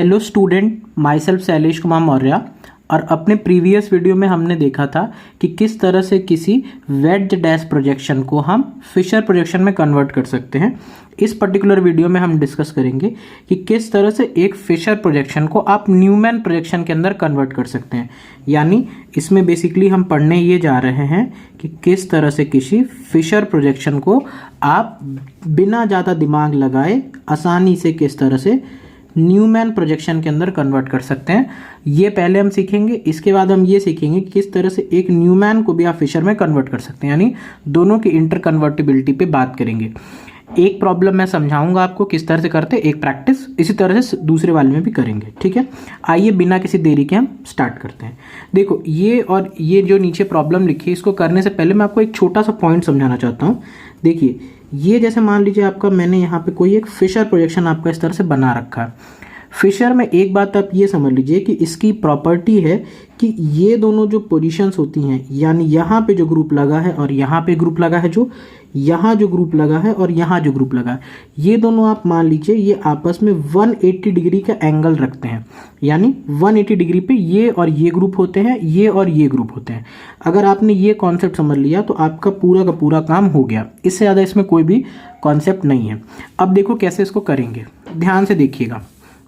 Hello student, my self Shailesh Kumar Maurya. और अपने previous video में हमने देखा था कि किस तरह से किसी वेड्ज डैश प्रोजेक्शन को हम फिशर प्रोजेक्शन में कन्वर्ट कर सकते हैं। इस पर्टिकुलर वीडियो में हम डिस्कस करेंगे कि किस तरह से एक फिशर प्रोजेक्शन को आप न्यूमैन प्रोजेक्शन के अंदर कन्वर्ट कर सकते हैं। यानी इसमें बेसिकली हम पढ़ने ये जा रहे हैं कि किस तरह से किसी फिशर प्रोजेक्शन को आप बिना ज़्यादा दिमाग लगाए आसानी से किस तरह से न्यूमैन प्रोजेक्शन के अंदर कन्वर्ट कर सकते हैं। ये पहले हम सीखेंगे। इसके बाद हम ये सीखेंगे कि किस तरह से एक न्यूमैन को भी आप फिशर में कन्वर्ट कर सकते हैं, यानी दोनों की इंटर कन्वर्टिबिलिटी पे बात करेंगे। एक प्रॉब्लम मैं समझाऊंगा आपको किस तरह से करते हैं, एक प्रैक्टिस इसी तरह से दूसरे वाले में भी करेंगे। ठीक है, आइए बिना किसी देरी के हम स्टार्ट करते हैं। देखो ये और ये जो नीचे प्रॉब्लम लिखी है, इसको करने से पहले मैं आपको एक छोटा सा पॉइंट समझाना चाहता हूँ। देखिए ये जैसे मान लीजिए आपका मैंने यहाँ पे कोई एक फिशर प्रोजेक्शन आपका इस तरह से बना रखा है। फिशर में एक बात आप ये समझ लीजिए कि इसकी प्रॉपर्टी है कि ये दोनों जो पोजीशंस होती हैं, यानी यहाँ पे जो ग्रुप लगा है और यहाँ पे ग्रुप लगा है, जो यहाँ जो ग्रुप लगा है और यहाँ जो ग्रुप लगा है, ये दोनों आप मान लीजिए ये आपस में 180 डिग्री का एंगल रखते हैं। यानी 180 डिग्री पे ये और ये ग्रुप होते हैं, ये और ये ग्रुप होते हैं। अगर आपने ये कॉन्सेप्ट समझ लिया तो आपका पूरा का पूरा काम हो गया। इससे ज़्यादा इसमें कोई भी कॉन्सेप्ट नहीं है। अब देखो कैसे इसको करेंगे, ध्यान से देखिएगा।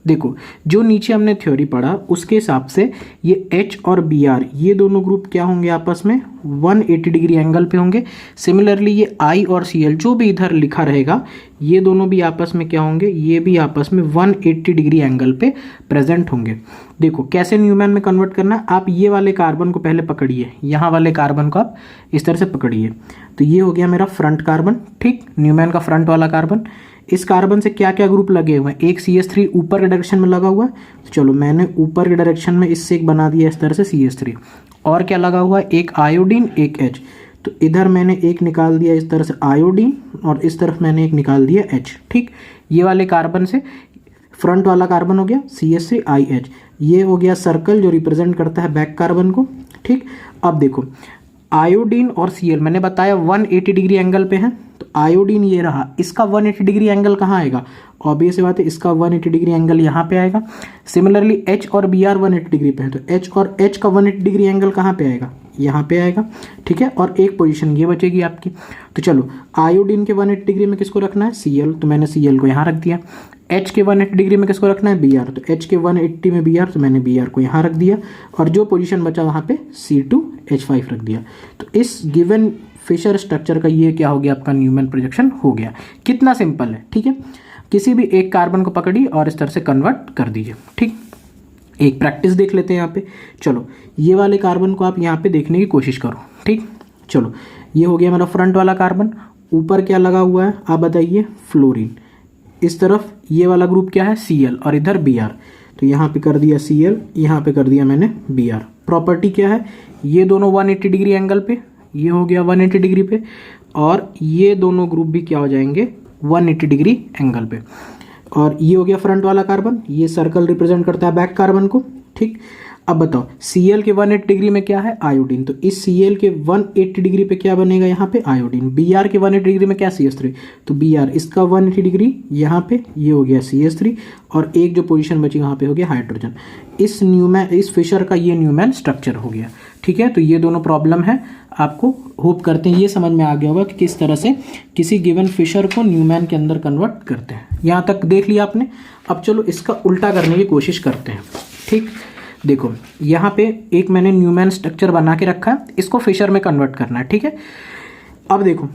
देखो जो नीचे हमने थ्योरी पढ़ा उसके हिसाब से ये H और BR ये दोनों ग्रुप क्या होंगे, आपस में 180 डिग्री एंगल पे होंगे। सिमिलरली ये I और Cl जो भी इधर लिखा रहेगा, ये दोनों भी आपस में क्या होंगे, ये भी आपस में 180 डिग्री एंगल पे प्रेजेंट होंगे। देखो कैसे न्यूमैन में कन्वर्ट करना है। आप ये वाले कार्बन को पहले पकड़िए, यहाँ वाले कार्बन को आप इस तरह से पकड़िए। तो ये हो गया मेरा फ्रंट कार्बन, ठीक, न्यूमैन का फ्रंट वाला कार्बन। इस कार्बन से क्या क्या ग्रुप लगे हुए हैं, एक CH3 ऊपर के डायरेक्शन में लगा हुआ है। तो चलो मैंने ऊपर के डायरेक्शन में इससे एक बना दिया इस तरह से CH3। और क्या लगा हुआ है, एक आयोडीन एक H। तो इधर मैंने एक निकाल दिया इस तरह से आयोडीन और इस तरफ मैंने एक निकाल दिया H। ठीक, ये वाले कार्बन से फ्रंट वाला कार्बन हो गया CH3IH। ये हो गया सर्कल जो रिप्रेजेंट करता है बैक कार्बन को। ठीक, अब देखो आयोडीन और Cl मैंने बताया 180 डिग्री एंगल पे है। तो आयोडीन ये रहा, इसका 180 डिग्री एंगल कहाँ आएगा, ऑब्वियस बात है इसका 180 डिग्री एंगल यहाँ पे आएगा। सिमिलरली H और Br 180 डिग्री पे है, तो H और H का 180 डिग्री एंगल कहाँ पे आएगा, यहाँ पे आएगा। ठीक है, और एक पोजीशन ये बचेगी आपकी। तो चलो आयोडीन के 180 डिग्री में किसको रखना है, Cl, तो मैंने Cl को यहाँ रख दिया। H के 180 डिग्री में किसको रखना है, Br, तो H के 180 में Br, तो मैंने Br को यहाँ रख दिया। और जो पोजीशन बचा वहाँ पे C2H5 रख दिया। तो इस गिवन फिशर स्ट्रक्चर का ये क्या हो गया, आपका न्यूमैन प्रोजेक्शन हो गया। कितना सिंपल है। ठीक है, किसी भी एक कार्बन को पकड़िए और इस तरह से कन्वर्ट कर दीजिए। ठीक, एक प्रैक्टिस देख लेते हैं यहाँ पे। चलो ये वाले कार्बन को आप यहाँ पे देखने की कोशिश करो। ठीक, चलो ये हो गया मेरा फ्रंट वाला कार्बन। ऊपर क्या लगा हुआ है आप बताइए, फ्लोरीन। इस तरफ ये वाला ग्रुप क्या है, Cl, और इधर Br। तो यहाँ पे कर दिया Cl, यहाँ पे कर दिया मैंने Br। प्रॉपर्टी क्या है, ये दोनों 180 डिग्री एंगल पे, ये हो गया 180 डिग्री पे, और ये दोनों ग्रुप भी क्या हो जाएंगे 180 डिग्री एंगल पे। और ये हो गया फ्रंट वाला कार्बन, ये सर्कल रिप्रेजेंट करता है बैक कार्बन को। ठीक, अब बताओ Cl के 180 डिग्री में क्या है, आयोडीन। तो इस Cl के 180 डिग्री पे क्या बनेगा, यहाँ पे आयोडीन। Br के 180 डिग्री में क्या, CH3, तो Br इसका 180 डिग्री यहाँ पे, ये हो गया CH3, और एक जो पोजीशन बची वहाँ पे हो गया हाइड्रोजन। इस फिशर का ये न्यूमैन स्ट्रक्चर हो गया। ठीक है, तो ये दोनों प्रॉब्लम है। आपको होप करते हैं ये समझ में आ गया होगा कि किस तरह से किसी गिवन फिशर को न्यूमैन के अंदर कन्वर्ट करते हैं। यहाँ तक देख लिया आपने। अब चलो इसका उल्टा करने की कोशिश करते हैं। ठीक, देखो यहाँ पे एक मैंने न्यूमैन स्ट्रक्चर बना के रखा है, इसको फिशर में कन्वर्ट करना है। ठीक है, अब देखो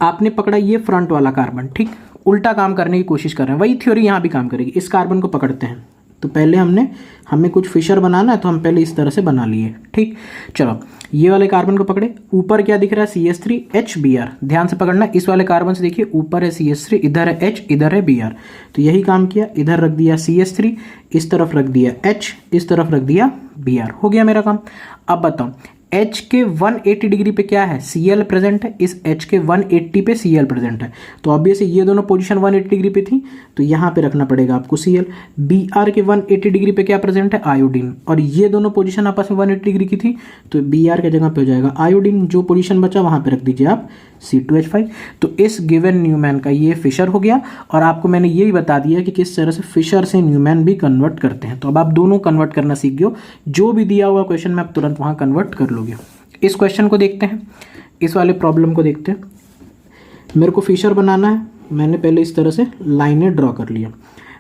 आपने पकड़ा ये फ्रंट वाला कार्बन। ठीक, उल्टा काम करने की कोशिश कर रहे हैं, वही थ्योरी यहाँ भी काम करेगी। इस कार्बन को पकड़ते हैं, तो पहले हमें कुछ फिशर बनाना है, तो हम पहले इस तरह से बना लिए। ठीक, चलो ये वाले कार्बन को पकड़े। ऊपर क्या दिख रहा है, CH3HBr। ध्यान से पकड़ना, इस वाले कार्बन से देखिए ऊपर है CH3, इधर है H, इधर है Br। तो यही काम किया, इधर रख दिया CH3, इस तरफ रख दिया H, इस तरफ रख दिया Br। हो गया मेरा काम। अब बताओ H के 180 डिग्री पे क्या है, Cl प्रेजेंट है, इस H के 180 पे Cl प्रेजेंट है, तो ऑब्वियसली ये दोनों पोजीशन 180 डिग्री पे थी, तो यहाँ पे रखना पड़ेगा आपको Cl। Br के 180 डिग्री पे क्या प्रेजेंट है, आयोडीन, और ये दोनों पोजीशन आपस में 180 डिग्री की थी, तो Br के जगह पे हो जाएगा आयोडीन, जो पोजीशन बचा वहाँ पे रख दीजिए आप C2H5। तो इस गिवन न्यूमैन का ये फिशर हो गया, और आपको मैंने ये भी बता दिया कि किस तरह से फिशर से न्यूमैन भी कन्वर्ट करते हैं। तो अब आप दोनों कन्वर्ट करना सीख गए हो, जो भी दिया हुआ क्वेश्चन में आप तुरंत वहाँ कन्वर्ट कर लोगे। इस क्वेश्चन को देखते हैं, इस वाले प्रॉब्लम को देखते हैं। मेरे को फिशर बनाना है, मैंने पहले इस तरह से लाइनें ड्रॉ कर लिया।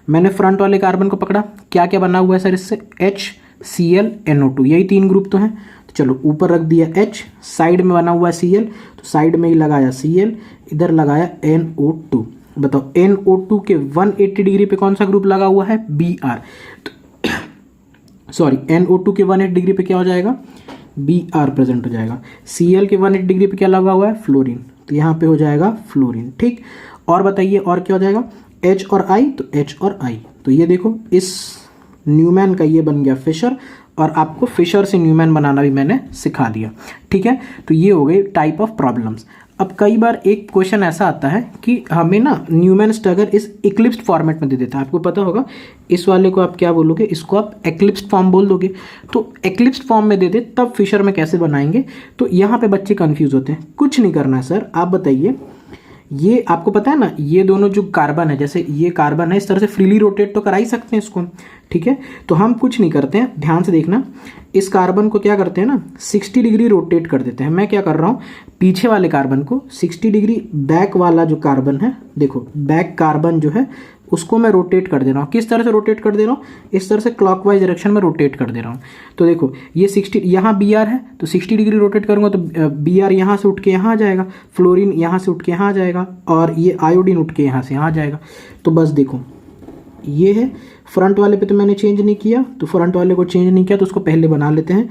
मैंने फ्रंट वाले कार्बन को पकड़ा, क्या क्या बना हुआ है सर इससे, HCl NO2, यही 3 ग्रुप तो हैं। तो चलो ऊपर रख दिया H, साइड में बना हुआ है Cl, तो साइड में ही लगाया Cl, इधर लगाया NO2। बताओ NO2 के 180 डिग्री पे कौन सा ग्रुप लगा हुआ है, Br। सॉरी, NO2 के 180 डिग्री पे क्या हो जाएगा, Br प्रेजेंट हो जाएगा। Cl के 180 डिग्री पे क्या लगा हुआ है, फ्लोरीन, तो यहाँ पे हो जाएगा फ्लोरीन। ठीक, और बताइए और क्या हो जाएगा, H और I, तो H और I, तो ये देखो इस न्यूमैन का ये बन गया फिशर, और आपको फिशर से न्यूमैन बनाना भी मैंने सिखा दिया। ठीक है, तो ये हो गई टाइप ऑफ प्रॉब्लम्स। अब कई बार एक क्वेश्चन ऐसा आता है कि हमें ना न्यूमैन स्टगर इस इक्लिप्स्ड फॉर्मेट में दे देता है, आपको पता होगा। इस वाले को आप क्या बोलोगे, इसको आप एक्लिप्स्ड फॉर्म बोल दोगे। तो एक्लिप्स्ड फॉर्म में दे दे तब फिशर में कैसे बनाएंगे, तो यहाँ पे बच्चे कंफ्यूज होते हैं। कुछ नहीं करना है सर, आप बताइए, ये आपको पता है ना, ये दोनों जो कार्बन है, जैसे ये कार्बन है, इस तरह से फ्रीली रोटेट तो करा ही सकते हैं इसको। ठीक है, तो हम कुछ नहीं करते हैं, ध्यान से देखना। इस कार्बन को क्या करते हैं ना, 60 डिग्री रोटेट कर देते हैं। मैं क्या कर रहा हूँ, पीछे वाले कार्बन को 60 डिग्री, बैक वाला जो कार्बन है, देखो बैक कार्बन जो है उसको मैं रोटेट कर दे रहा हूँ। किस तरह से रोटेट कर दे रहा हूँ, इस तरह से क्लॉकवाइज डायरेक्शन में रोटेट कर दे रहा हूँ। तो देखो ये 60, यहाँ Br है, तो 60 डिग्री रोटेट करूँगा तो Br यहाँ से उठ के यहाँ आ जाएगा, फ्लोरीन यहाँ से उठ के यहाँ आ जाएगा, और ये आयोडीन उठ के यहाँ से यहाँ आ जाएगा। तो बस देखो ये है, फ्रंट वाले पे तो मैंने चेंज नहीं किया, तो फ्रंट वाले को चेंज नहीं किया तो उसको पहले बना लेते हैं।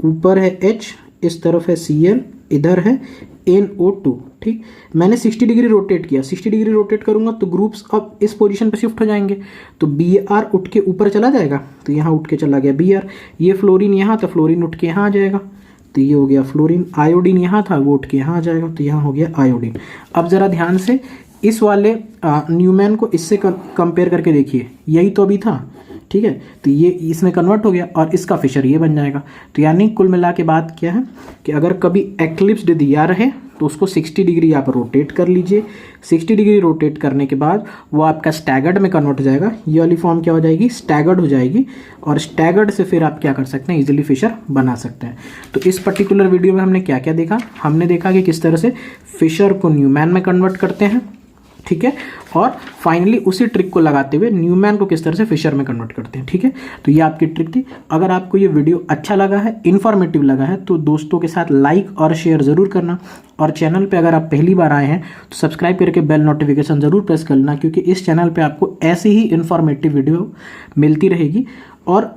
ऊपर है H, इस तरफ है Cl, इधर है NO2। ठीक, मैंने 60 डिग्री रोटेट किया, 60 डिग्री रोटेट करूंगा तो ग्रुप्स अब इस पोजीशन पे शिफ्ट हो जाएंगे, तो Br उठ के ऊपर चला जाएगा, तो यहाँ उठ के चला गया Br। ये फ्लोरीन यहाँ, तो फ्लोरीन उठ के यहाँ आ जाएगा, तो ये हो गया फ्लोरीन। आयोडीन यहाँ था, वो उठ के यहाँ आ जाएगा, तो यहाँ हो गया आयोडीन। अब ज़रा ध्यान से इस वाले न्यूमैन को इससे कंपेयर करके देखिए, यही तो अभी था। ठीक है, तो ये इसमें कन्वर्ट हो गया और इसका फिशर ये बन जाएगा। तो यानी कुल मिला के बात क्या है कि अगर कभी एक्लिप्स्ड दिया रहे तो उसको 60 डिग्री आप रोटेट कर लीजिए। 60 डिग्री रोटेट करने के बाद वो आपका स्टैगर्ड में कन्वर्ट हो जाएगा। ये वाली फॉर्म क्या हो जाएगी, स्टैगर्ड हो जाएगी, और स्टैगर्ड से फिर आप क्या कर सकते हैं, इजीली फिशर बना सकते हैं। तो इस पर्टिकुलर वीडियो में हमने क्या क्या देखा, हमने देखा कि किस तरह से फिशर को न्यूमैन में कन्वर्ट करते हैं। ठीक है, और फाइनली उसी ट्रिक को लगाते हुए न्यूमैन को किस तरह से फिशर में कन्वर्ट करते हैं। ठीक है, तो ये आपकी ट्रिक थी। अगर आपको ये वीडियो अच्छा लगा है, इन्फॉर्मेटिव लगा है, तो दोस्तों के साथ लाइक और शेयर ज़रूर करना, और चैनल पे अगर आप पहली बार आए हैं तो सब्सक्राइब करके बेल नोटिफिकेशन ज़रूर प्रेस कर लेना, क्योंकि इस चैनल पे आपको ऐसी ही इन्फॉर्मेटिव वीडियो मिलती रहेगी। और